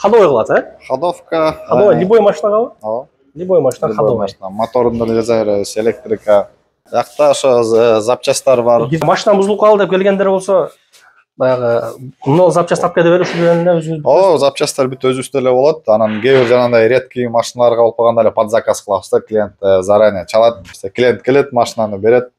Ходовой кылат, Ходовка. Ходовой любой машинага Ооба. Любой машина ходовой. Моторунда жаза беребиз, электрика. Жакта ошо запчасттар бар. Машина бузулуп калды деп келгендер болсо, баягы мына запчасть тап кете беришип эле өзүбүз. Ооба, запчасттар бүт өзүбүздө эле болот. Анан кээ бир жанагындай редкий машиналарга болуп калганда эле под заказ кылабыз да, клиент заранее чалат. Клиент келет, машинаны берет.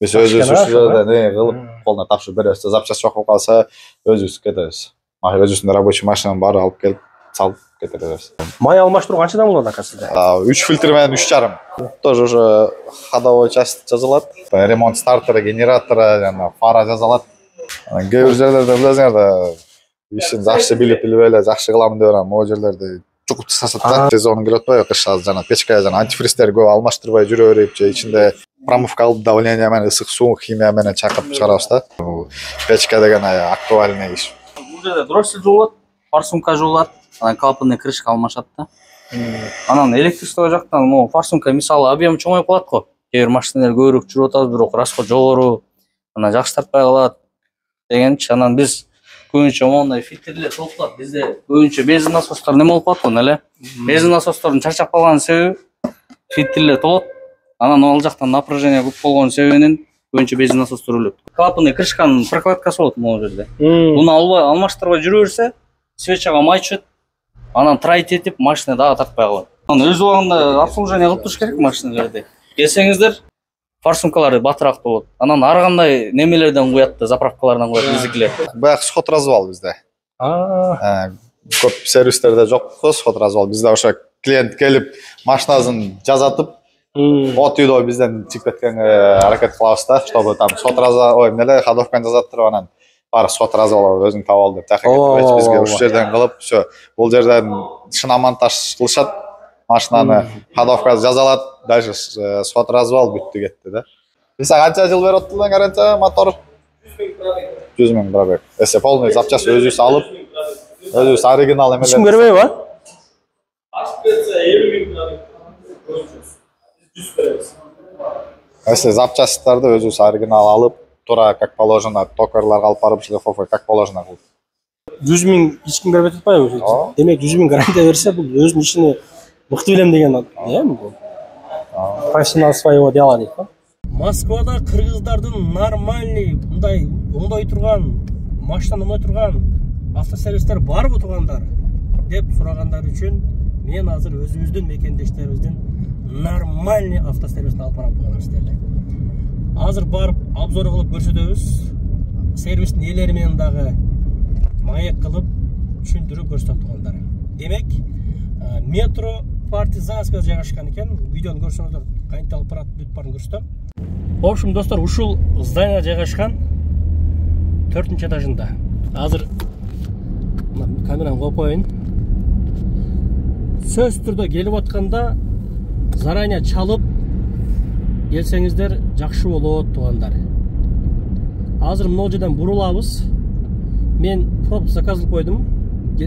Биз өзүбүз ушул жерден кылып колуна тапшырып беребиз. Запчасть жок болуп калса, өзүбүз кетебиз. Өзүбүздүн рабочий машинаны баары алып келип салып кете беребиз. Май алмаштыруу канчадан болот ака сизде? 3 фильтр менен 3,5. Тоже уже ходовой часть жазылат. Ремонт стартера, генератора, жана фара жазылат. Кээ бир жерлерде билесиңер да, ишин жакшы билип эле жакшы кыламын деп барам. Могу жерлерде чукуп тасташат да. Сезон келип атпайбы, кыш жана печка жана антифристер көп алмаштырбай жүрө берип, же ичинде промывка кылып давление менен ысык суу, химия менен чакырып чыгарабыз да. Печка деген актуальный иш. Бул жерде дроссель жуулат, форсунка жуулат, анан клапанный крышка алмашат да. Анан электричество жактан могу форсунка мисалы объем чоңоюп калат го. Кээ бир машиналар көбүрөөк жүрүп атат, бирок расход жогору, анан жакшы тартпай калат дегенчи. Анан биз көбүнчө моундай фильтрлер толукталат. Бизде көбүнчө бензин насостор неме болуп калат го, эле. Бензин насостордун чарчап калган себеби фильтрлер толот. Анан ал жактан напряжение көп болгон себебинен көбүнчө бензин насостор өлөт. Клапанный крышканын прокладкасы болот могу жерде. Буну алмаштырбай жүрө берсе, свечага май түшөт. Анан трайт этип, машина дагы тартпай калат. Анан өз убагында обслуживание кылып туруш керек машиналарды. Келсеңиздер, форсункалары батыраак болот. Анан ар кандай немелерден куят да, заправкалардан куят биздикилер. Баягы сход развал bizde. Көп сервистерде жок сход развал. Бизде ошо клиент келип, машинасын жазатып, от үйдө бизден чыгып кеткенге аракет кылабыз да, чтобы там сход развал, эмнеле ходовканы жазаттырып, анан баары сход развал өзүң таап ал деп такыр кетпейт. Бизге ушул жерден кылып, всё, бул жерден шиномонтаж кылышат. Машинаны ходовкасы жазалат, дальше сход развал бүттү кетти да. Биз канча жыл берип атты гарантия мотор? 100 000 пробег. Если полный запчасть өзүбүз алып, өзүбүз оригинал эмелер. Ишин бербейби? Аспекция 50 000 100 беребиз. Если запчастьтарды өзүбүз оригинал алып, туура как положено, токарларга алып барып, шлифовка как положено кылып. 100 000 эч ким бербей атпайбы? Демек 100 000 гарантия берсе, бул өзүнүн ишини мыкты билем деген эми бул. Профессионал своего дела дейт го. Москвада кыргыздардын нормальный мындай оңдой турган, машинаны оңдой турган автосервистер барбы туугандар деп сурагандар үчүн мен азыр өзүбүздүн мекендештерибиздин нормальный автосервисин алып барам туугандар сиздерге. Азыр барып обзор кылып көрсөтөбүз. Сервистин ээлери менен дагы маек кылып түшүндүрүп көрсөтөм туугандар. Демек, метро Партизанская жайгашкан экен. Видеону көрсөңүздөр, кантип алып барат, бүт баарын көрсөтөм. В общем, достор, ушул здание жайгашкан 4-этажында. Азыр камераны коюп коеюн. Сөз түрдө келип атканда заранее чалып келсеңиздер жакшы болот туугандар. Азыр мына жерден бурулабыз. Мен пропуск заказ кылып койдум.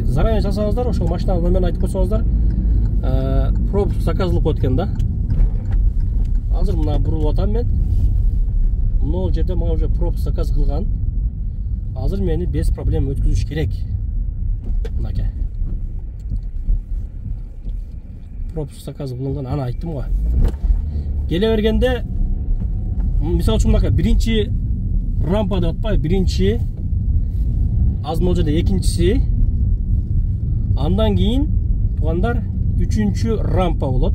Заранее жасаңыздар, ошол машинанын номерин айтып койсоңуздар, пропуск заказ кылып коет экен да. Азыр мына бурулуп атам мен. Мына жерде мага уже пропуск заказ кылган. Азыр мени без проблем өткүзүш керек. Мынаке. Пропуск заказ кылынган, аны айттым го. Келе бергенде, мисалы үчүн мынака биринчи рампа деп атпайбы, биринчи, азыр мына жерде экинчиси, андан кийин туугандар үчүнчү рампа болот.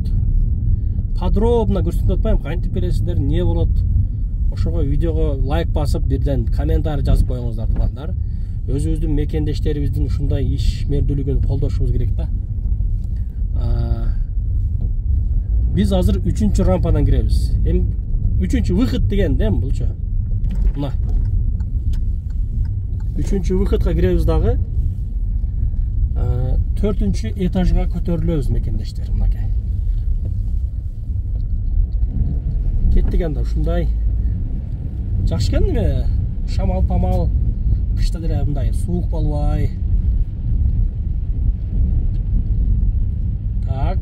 Подробно көрсөтүп атпайм, кантип бересиздер, эмне болот. Ошого видеого лайк басып, бирден комментарий жазып коюңуздар туугандар. Өзүбүздүн мекендештерибиздин ушундай ишмердүүлүгүн колдошубуз керек да. Биз азыр 3-чү рампадан киребиз. Эми 3-чү выход деген да булчу. Мына. 3-чү выходко киребиз дагы. 4-чү этажга көтөрүлөбүз мекендештер, мынакей. Кеттик анда ушундай. Жакшы экен неме? Шамал-памал кышта деле мындай суук болбой. Так.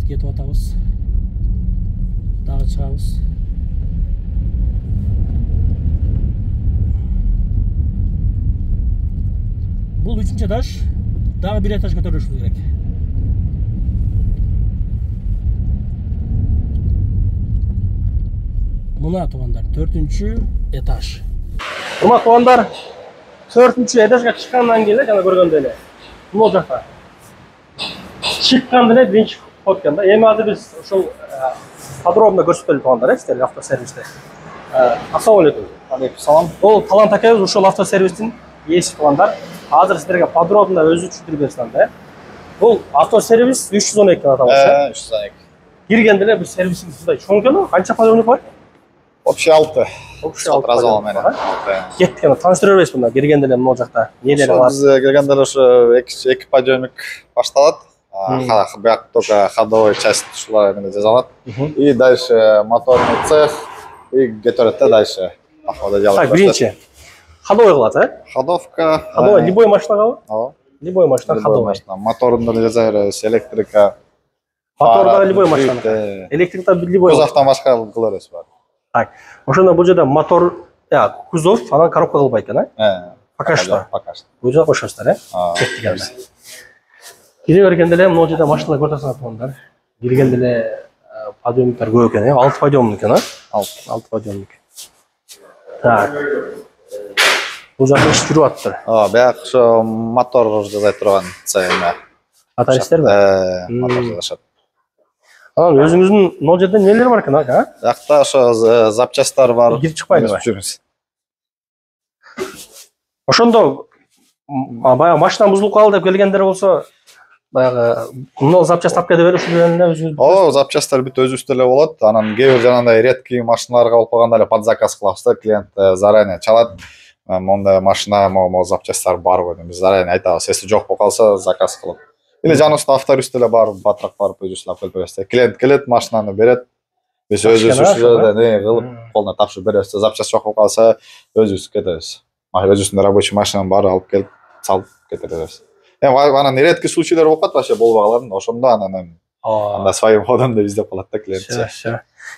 Кетип атабыз. Дагы чыгабыз. Бул 3-нчү этаж. Дагы бир этаж көтөрүлүшү керек. Мына туугандар, 4-нчү этаж. Урматтуу туугандар, 4-нчү этажга чыккандан кийин жана көргөндөй эле. Мына жакта. Чыкканда эле биринчи вход экен да. Эми азыр биз ушул подробно көрсөтөлү туугандар, сиздерге автосервисте. Ассалам алейкум. Алейкум салам. Ол Талант акебиз ушул автосервистин ээси туугандар. Азыр сиздерге подробно өзү түшүндүрүп берсин да. Бул автосервис 312 аталат. 312. Киргенде эле биз сервисиңиз мындай чоң экен, канча подъемник бар? Общий 6. Общий 6 разал менен. Кеттик ана таныстыра бересиз мына киргенде эле могу жакта нелери бар? Биз келгенде ошо 2 подъемник башталат. Бияк только ходовой часть ушулар эмне жасалат. И дальше моторный цех и кетерет да дальше. Так, биринчи. Ходовой кылат, Ходовка. Ходовой любой машинага? Ооба. Любой машина ходовой. Моторунда жасай беребиз, электрика. Моторда любой машина. Электрикта любой. Кузовтан башка кыла беребиз бар. Так, ошондо бул жерде мотор, кузов, анан коробка кылбайт экен, Пока что. Пока что. Бул жерде кошосуздар, Кеттик анда. Кире бергенде эле могу жерде машиналар көрүп атасыңар туугандар. Киргенде эле подъемниктер көп экен, 6 подъемник экен, 6 подъемник. Так. Бул жакта иш жүрүп атыптыр. Бияк ошо мотор жасай турган цехме. Мотористтерби? Мотор жасашат. Анан өзүңүздүн могу жерде нелер бар экен, Биякта ошо запчасттар бар. Кирип чыкпайбы? Жүрүбүз. Ошондо баягы машина бузулуп калды деп келгендер болсо, баягы мына запчаст тап кете берип ушул эле өзүңүз. Запчасттар бүт өзүбүздө эле болот. Анан кээ бир жанагындай редкий машиналарга болуп калганда эле под заказ кылабыз да, клиент заранее чалат. Мондай машина, могу запчасттар барбы деп биз заранее айтабыз. Если жок болуп калса, заказ кылып. Или жаныбызда авторюст эле бар, батыраак барып өзүбүз алып келип беребиз. Клиент келет, машинаны берет. Биз өзүбүз ушул жерде кылып колуна тапшырып беребиз. Запчаст жок болуп калса, өзүбүз кетебиз. Өзүбүздүн рабочий машинаны баары алып келип, салып кете беребиз. Анан редкий случайлар болуп калат, вообще болбагаларын, ошондо анан анда своим ходом деп издеп калат да клиент.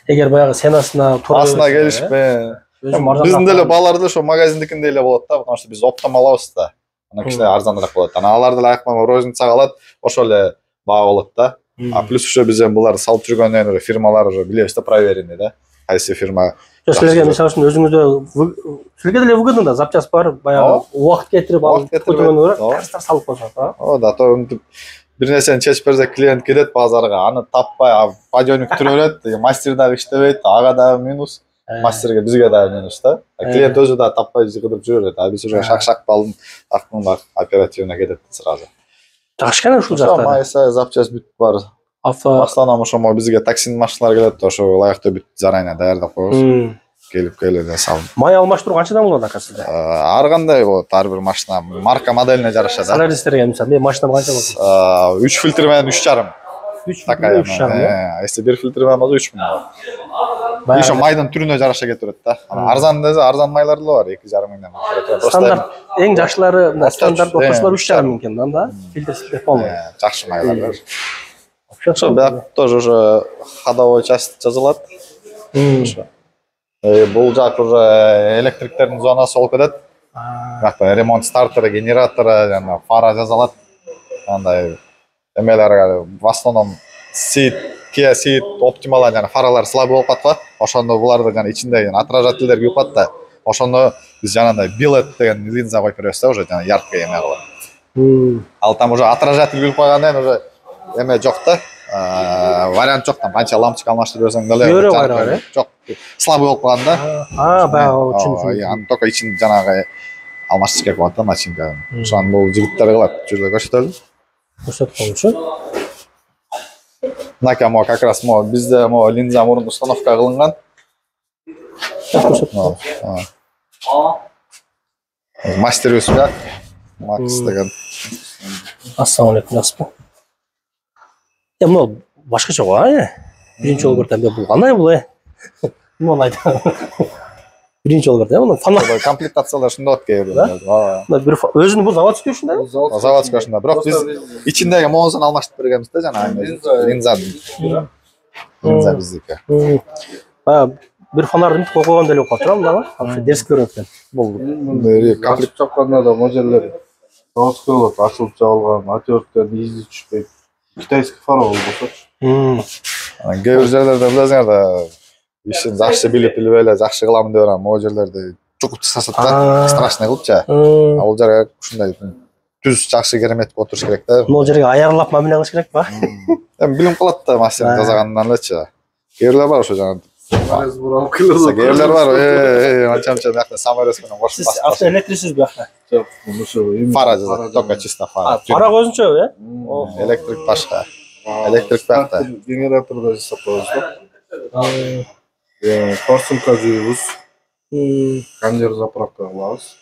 Эгер баягы сен астына келишпей, биздин деле баалар деле ошо магазиндикиндей эле болот да, потому что биз оптом алабыз да. Анан кичине арзаныраак болот. Анан алар деле аякман розницага алат, ошол эле баа болот да. Плюс ошо биз эми буларды салып жүргөндөн кийин фирмалар уже билебиз да, проверенный да. Кайсы фирма. Силерге мисалы үчүн өзүңүздө силерге деле выгодно да, запчасть бар, баягы убакыт кетирип алып көтөргөнгө карштар салып коюшат, да, бир нерсени чечип берсек, клиент келет базарга, аны таппай, подъемник түрө берет, мастер дагы иштебейт, ага дагы минус, мастерге бизге дагы минус да. Клиент өзү дагы таппай кыдырып жүрө берет, биз уже шак алдын оперативно кетет сразу. Жакшы экен ушул жакта. Майса запчасть бүт бар. Асланам ошо бизге таксинин машиналары келет, ошо ылайыктуу бүт заранее даярдап коебуз. Келип салып. Май алмаштыруу канчадан болот ака сизде? Ар кандай болот, ар бир машина марка моделине жараша да. Сервистерге мисалы, машина канча болот? 3 фильтр менен 3,5. 3,5. Если 1 фильтр менен болсо 3000 болот. Ошо майдын түрүнө жараша кетип да. Арзан десе, арзан майлар деле бар, 2,5 миңден. Стандарт эң жакшылары, стандарт ортосулар 3,5 миң экен да, фильтр полный. Жакшы майлар бар. Ошо бияк тоже уже ходовой часть жазылат. Ошо. Бул жак уже электриктердин зонасы болуп кетет. Бияқта ремонт стартеры, генераторы, жана фара жазалат. Андай эмелер в основном Kia Ceed Optima жана фаралар слабый болуп калат. Ошондо буларды жана ичинде отражательдер күйүп калат да. Ошондо биз жанагындай billet деген линза коюп беребиз да, уже жана яркий эме кылып. Ал там уже отражатель күйүп калгандан уже эме жок да. Вариант жок, там канча лампочка алмаштырып берсең деле жок, слабый болуп калганда. Баягы үчүн. Аны только ичин жанагы алмаштырыш керек болот да, начинка. Ошону бул жигиттер кылат. Жүрдө көрсөтөлү. Көрсөтүп коюңузчу. Мынака как раз бизде линза мурун установка кылынган. Мастерибиз бияк. Макс деген. Ассалам алейкум, жаспы. Мына башкача го, биринчи жолу көрдүм, бул кандай бул, Мына айтам. Биринчи жолу көрдүм, мына фанат комплектациялар ушундай болот кээ бир. Өзүнүн бул заводской ушундай? Заводской ушундай, бирок биз ичиндеги моозун алмаштырып бергенбиз да, жана линзаны. Линза биздики. Бир фонардын коюп койгон деле болуп калат, мындагы. Дерс көрүнөт экен. Бул комплект чапканда да можелдер заводской болот, ачылып жабылган, отвертка изи түшпөйт. Китайский фара болбосочу. Кээ бир жерлерде билесиңер да ишин жакшы билип эле жакшы кылам деп барам, могу жерлерде чукуп тасташат да, страшный кылыпчы. Ал жерге ушундай түз жакшы керемет отуруш керек да. Могу жерге аярлап мамиле кылыш керек ба? Эми билим калат да мастердин жасаганынан элечи. Кээрлер бар ошо жана Саморез буралып келет. кээрлер бар, анча-мынча биякта саморез менен кошуп Сиз автоэлектрисиз биякта? Жок, ошо фара жасайт, только чисто фара. Фара өзүнчө, э? Электрик башка. Электрик биякта. Генераторду жасап коебуз да. Форсунка жүйүбүз. Кондер заправка кылабыз.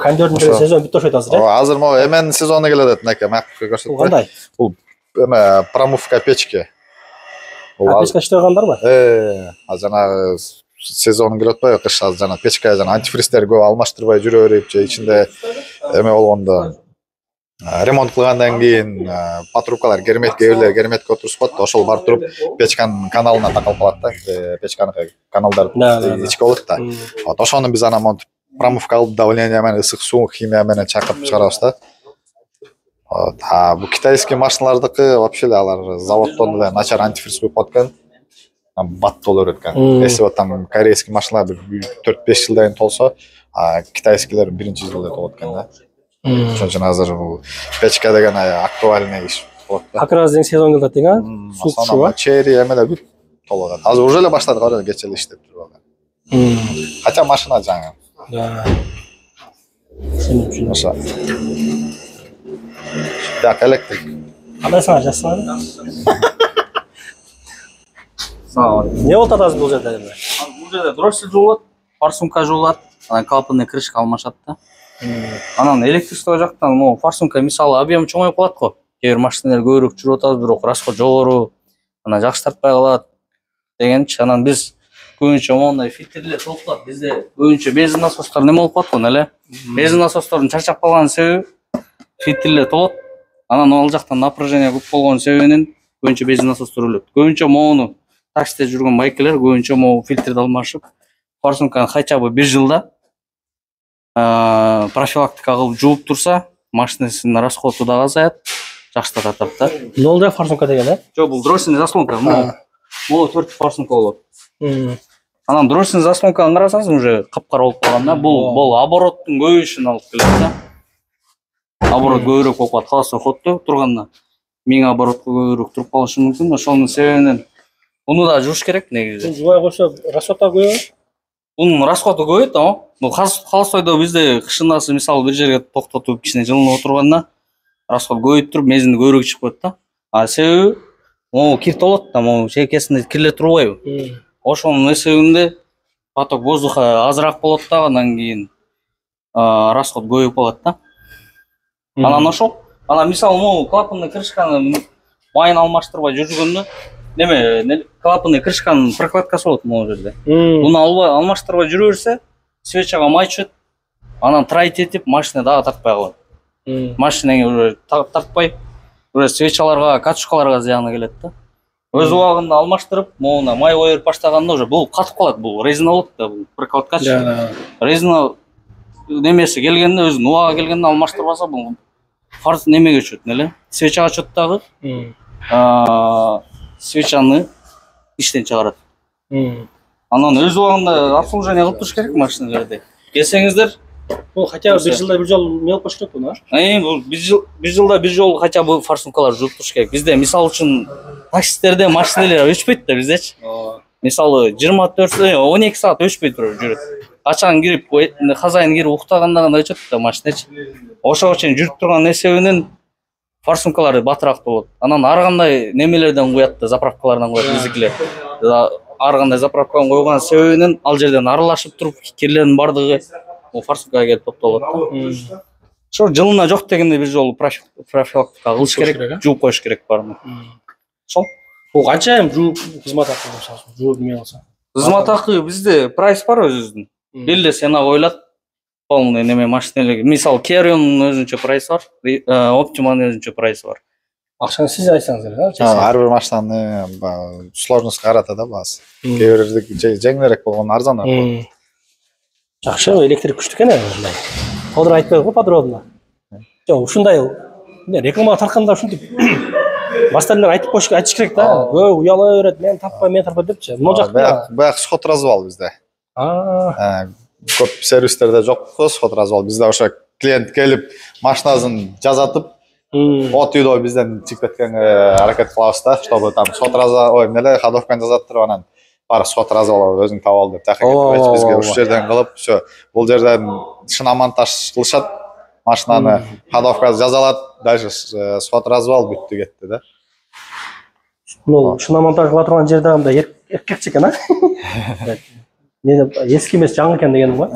Кондердин сезон бүттү ошойт азыр, э? Азыр могу эмен сезону келет, мынакей макка Бул көрсөтүп. кандай? Бул эме промывка печки. Печка иштебагандар бар? Жанагы сезон келип атпайбы, кыш азыр жана печка жана антифристер көп алмаштырбай жүрө берип, же ичинде эме болгондо ремонт кылгандан кийин патрубкалар герметке отурушпайт, ошол барып туруп печканын каналына такалып калат да, печканын каналдары ичке болот да. Ошону биз анан монтип промывка кылып давление менен, ысык суу, химия менен чакырып чыгарабыз да. Бу китайский машиналардыкы вообще алар заводдон эле начар антифриз коюп коет экен. Бат толо берет экен. Если вот там корейский машиналар 4-5 жылдан кийин толсо, китайскилер 1-жыл жылда толот экен да. Ошон үчүн азыр бул печка деген актуальный иш болот да. Как раз сезон келет дең, а? Суу кушуба? Черри эмелер бүт толот. Азыр уже эле баштадык, ары кече эле иштеп туруп алган. Хотя машина жаңы. Да. Сенин Ошо. Так, электрик. Кандай сага жасаган? Не болот азыр бул жерде эми? Бул жерде дроссель жуулат, форсунка жуулат, анан клапанный крышка алмашат да. Анан электричество жактан могу форсунка мисалы объем чоңоюп калат го. Кээ бир машиналар көбүрөөк жүрүп атабыз, бирок расход жогору, анан жакшы тартпай калат дегенчи. Анан биз көбүнчө мондай фильтрлер толуп бизде көбүнчө бензин насостор неме болуп калат го, эле. Бензин насостордун чарчап калган себеби фильтрлер толот. Анан ал жактан напряжение көп болгон себебинен көбүнчө бензин насостор өлөт. Көбүнчө могуну таксиде жүргөн байкелер көбүнчө могу фильтрди алмашып, форсунканы хотя бы 1 жылда профилактика кылып жууп турса, машинасынын расходу да азаят, жакшы тартат да. Нолда форсунка деген, э? Жок, бул дроссельный заслонка. Могу 4 форсунка болот. Анан дроссельный заслонканы карасаңыз уже капкара болуп калган да. Бул обороттун көбөйүшүн алып келет да. Оборот көбүрөөк болуп калат, холостой ходдо турганда 1000 оборотко көбүрөөк туруп калышы мүмкүн. Ошонун себебинен уну да жууш керек негизи. Жубай койсо расход да көбөйөт. Унун расходу көбөйөт, бул холостойдо бизде кышындасы мисалы бир жерге токтотуп кичине жылынып отурганда расход көбөйүп туруп мезгини көбүрөөк чыгып коет да. Себеби могу кир толот да, могу чекесинде кирлер турбайбы. Ошонун эсебинде поток воздуха азыраак болот да, андан кийин расход көбөйүп калат да. Анан ошол, анан мисалы могу клапанный крышканы майын алмаштырбай жүргөндө неме клапанный крышканын прокладкасы болот могу жерде. Буну алмаштырбай жүрө берсе, свечага май түшөт. Анан трайт этип, машина дагы тартпай калат. Машинеге уже тартпай, уже свечаларга, катушкаларга зыяны келет да. Өз убагында алмаштырып, могуна май кое берип баштаганда уже бул катып калат, бул резина болот да, бул прокладкачы. Резина немеси келгенде, өзүнүн убага келгенде алмаштырбаса, бул фарс немеге түшөт эле. Свечага түшөт дагы. Свечаны иштен чыгарат. Анан өз убагында обслуживание кылып туруш керек машиналарды. Келсеңиздер, бул хотя бы 1 жылда 1 жол мел кош керек буну, а? Бул 1 жылда 1 жол хотя бы форсункалар жууп туруш керек. Бизде мисалы үчүн таксистерде машиналар өчпөйт да биздечи. Мисалы 12 саат өчпөй туруп жүрөт. Качан кирип, хозяин кирип уктаганда гана өчөт да машиначы. Ошого чейин жүрүп турган эсебинен форсункалары батыраак болот. Анан ар кандай немелерден куят да, заправкалардан куят биздикилер. Ар кандай заправканы койгон себебинен ал жерден аралашып туруп кирлердин бардыгы форсункага келип топтолот да. Ошо жылына жок дегенде 1 жолу профилактика кылыш керек, жууп коюш керек баарын. Ошол. Бул канча эми жууп кызмат акы болсо, жууп эме алса? Кызмат акы бизде прайс бар өзүбүздүн. Белде сена коюлат. Полный неме машиналарга. Мисалы Керионун өзүнчө прайсы бар, Оптиманын өзүнчө прайсы бар. Акчаны сиз айтсаңыздар, Ар бир машинанын сложностуга карата да баасы. Кээ бирдики жеңилирээк болгон арзаныраак. Жакшы, электрик күчтүү экен мындай. Кодур айтпай го подробно. Жок, ушундай рекламага тартканда ушинтип башта эле айтыш керек да. Көп уяла берет, мен таппайм депчи. Могу жакта. Баягы сход развал бизде. Көп сервистерде жок сход развал. Бизде ошо клиент келип машинасын жазатып, от үйдө бизден чыгып кеткенге аракет кылабыз да, чтобы там сход развал, эмнеле ходовканы жазаттырып анан баары сход развал өзүң таап ал деп жака кетип бизге ушул жерден кылып, всё. Бул жерден шиномонтаж кылышат, машинаны ходовка жазалат, дальше сход развал бүттү кетти да. Ну, шиномонтаж кыла турган жерде андай эркекче экен, а? Мен эски эмес, жаңы экен дегеним го.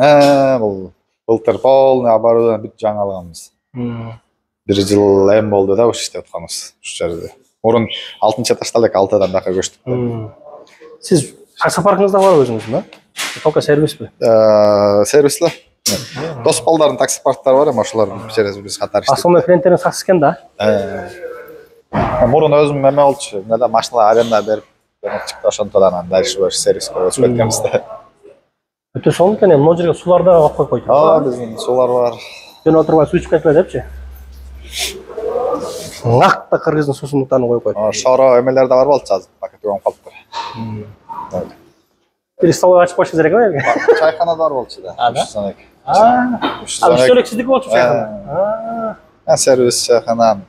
Бул былтыр полный оборудование бүт жаңалыганбыз. 1 жыл эм болду да ушу иштеп атканыбыз ушу жерде. Мурун 6-чы этажда элек 6-дан дака көчтүк. Сиз такси паркыңызда бар өзүңүздүн, да? Только сервисби? Сервис эле. Дос балдардын такси парктары бар, эми ошолор через биз катар иштейт. Основной клиенттериңиз такси экен да? Мурун өзүм эме болчу, эмнеде машиналар аренда берип чыкты, ошонтон анан дальше больше сервиске өтүп кеткенбиз да. Өтө сонун экен, могу жерге суулар да алып коюп койчу. Биздин суулар бар. Жөн отурбай суу ичип кеткиле депчи. Накта кыргыздын суусундуктарын коюп койду. Шоро эмелер да бар болчу азыр, пакет коюп калыптыр. Бир стол ачып коюш керек эле. Чайхана да бар болчу да. Үчтөлөк сиздики болчу чайхана. Сервис чайхана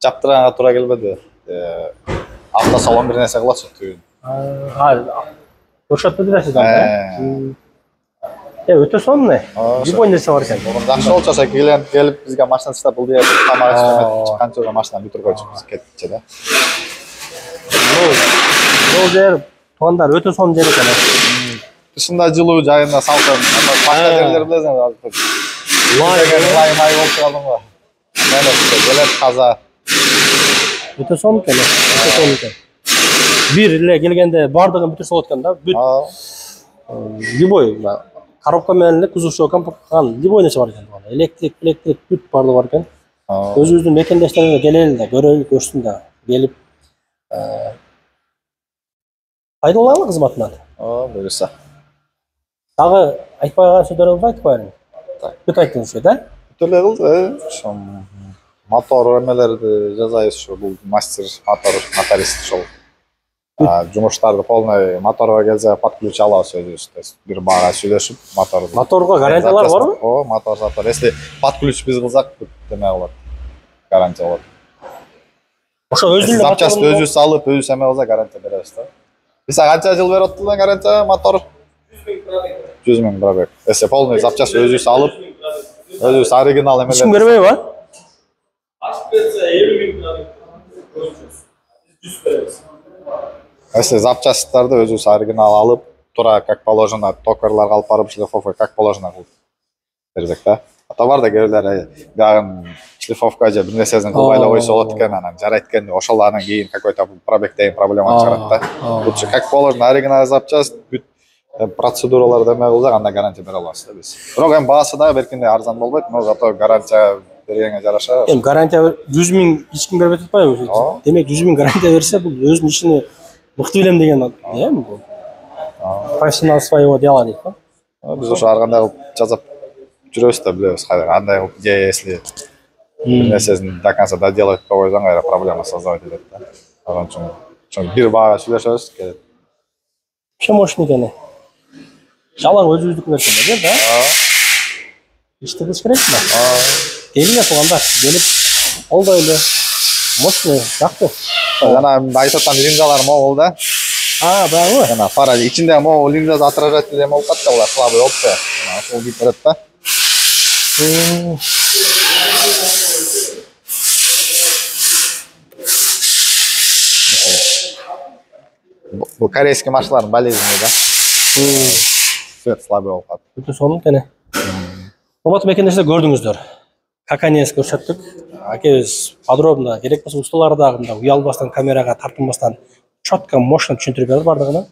жаптырганга туура келбеди. Автосалон бир нерсе кылачак түгүн. Көрсөтпөдү да сиз анда. Өтө сонун. Любой нерсе бар экен. Жакшы болчу, ошо клиент келип бизге машина тастап, бул жерде тамак ичип чыкканча машинаны бүтүрүп койчу, биз кетчү да. Бул жер туугандар өтө сонун жер экен. Тышында жылуу, жайында салкын, башка жерлер билесиң. Лай болуп калдым го. Келет таза. Өтө сонун экен. Өтө сонун экен. Бир эле келгенде бардыгын бүтүрүп салат экен да. Бүт. Любой коробка менен эле кузовчу комплектка любой нерсе бар экен. Электрик бүт барлыгы бар экен. Өзүбүздүн мекендештерибизге келели да, көрөлү, көрсүн да, келип пайдаланалы кызматынан. Буюрса. Дагы айтпай калган сөздөрүңүздү айтып коелу. Бүт айттыңыз да? Бүт эле кылды, ошо мотор эмелерди жазайбыз, ушу бул мастер моторист ошол. Жумуштарды полный моторго келсе подключ алабыз өзүбүз. Бир бага сүйлөшүп, моторго гарантиялар барбы? Мотор сатар. Если подключ биз кылсак, эме болот. Гарантия болот. Ошо өзүнүн запчасть өзүбүз алып, өзүбүз эме кылса гарантия беребиз да. Биз канча жыл берип атты гарантия мотор? 100 000 пробег. Если полный запчасть өзүбүз алып, өзүбүз оригинал эмелер. Ешким бербейби? Ачып кетсе 50 000 пробег. 100 беребиз. Если запчастьтарды өзүбүз оригинал алып, туура как положено, токарларга алып барып шлифовка как положено кылып бердик да. Ата бар да кээрлер дагы шлифовка же бир нерсесин кылбай эле койсо болот экен, анан жарайт экен, ошол анан кийин какой-то пробег деген проблема чыгарат да. Лучше как положено оригинал запчасть, бүт процедураларды эме кылсак, анда гарантия бере алабыз да биз. Бирок эми баасы да беркиндей арзан болбойт, но зато гарантия бергенге жараша. Эми гарантия 100 000 эч ким бербей атпайбы? Демек 100 000 гарантия берсе, бул өзүнүн ишини мыкты билем деген эми бул. Профессионал своего дела дейт го. Биз ошо ар кандай кылып жазап жүрөбүз да, билебиз кандай кылып, если бир нерсесин до конца доделать этпей койсоң, кайра проблема создавать этет да. Ошон үчүн бир бага сүйлөшөбүз келет. Вообще мощный экен. Жалаң өзүбүздүкү нерсе да? Ишти кылыш керек да. Келиңер туугандар, келип колдой эле. Мощный, жакты. Жана айтып аткан линзалар могул да. Баягы. Жана фара ичинде могул линзасы отражатель эме болуп калат да, булар слабый опция. Ошол кирип берет да. Бул корейский машиналардын болезни да. Свет слабый болуп калат. Өтө сонун экен. Урматтуу мекендештер, көрдүңүздөр. Каканес көрсөттүк. Акебиз подробно керек болсо усталары дагы мындай уялбастан, камерага тартынбастан четко, мощно түшүндүрүп берди бардыгын.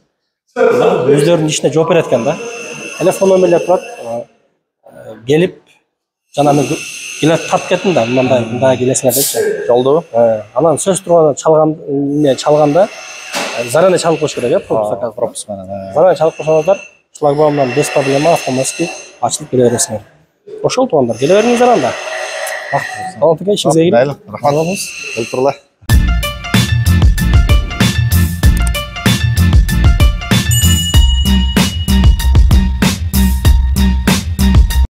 Өздөрүнүн ишине жооп берет экен да. Телефон номерлер турат. Келип жана мен келе тартып кеттим да, мындай келесиңер депчи. Жолдобу? Анан сөз турганда чалганда заранее чалып коюш керек, пропуск менен. Заранее чалып койсоңуздар, шлагбаумдан без проблема автоматически ачылып келе бересиңер. Ошол туугандар, келе бериңиздер анда. Талант ака, ішіңізге келейік. Мейлі, рахмат. Өлтірлі.